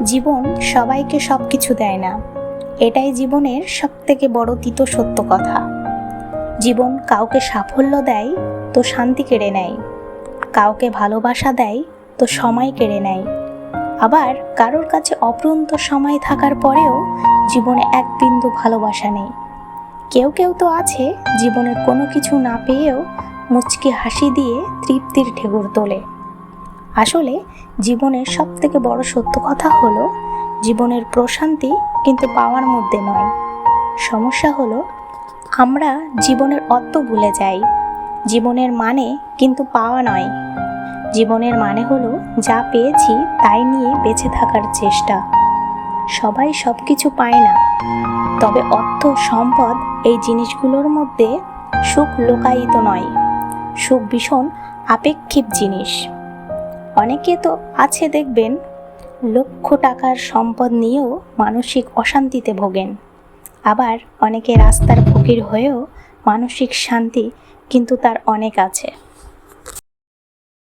জীবন সবাইকে সব কিছু দেয় না, এটাই জীবনের সবথেকে বড় তিত সত্য কথা। জীবন কাউকে সাফল্য দেয় তো শান্তি কেড়ে নেয়, কাউকে ভালোবাসা দেয় তো সময় কেড়ে নেয়, আবার কারোর কাছে অপরন্ত সময় থাকার পরেও জীবনে এক বিন্দু ভালোবাসা নেই। কেউ কেউ তো আছে জীবনের কোনো কিছু না পেয়েও মুচকি হাসি দিয়ে তৃপ্তির ঢেকুর তোলে। আসলে জীবনের সবথেকে বড় সত্য কথা হলো, জীবনের প্রশান্তি কিন্তু পাওয়ার মধ্যে নয়। সমস্যা হলো আমরা জীবনের অর্থ ভুলে যাই। জীবনের মানে কিন্তু পাওয়া নয়, জীবনের মানে হলো যা পেয়েছি তাই নিয়ে বেঁচে থাকার চেষ্টা। সবাই সব কিছু পায় না, তবে অর্থ সম্পদ এই জিনিসগুলোর মধ্যে সুখ লুকায়িত নয়। সুখ ভীষণ আপেক্ষিক জিনিস। অনেকে তো আছে দেখবেন, লক্ষ টাকার সম্পদ নিয়েও মানসিক অশান্তিতে ভোগেন। আবার অনেকে রাস্তার ফকির হয়েও মানসিক শান্তি কিন্তু তার অনেক আছে।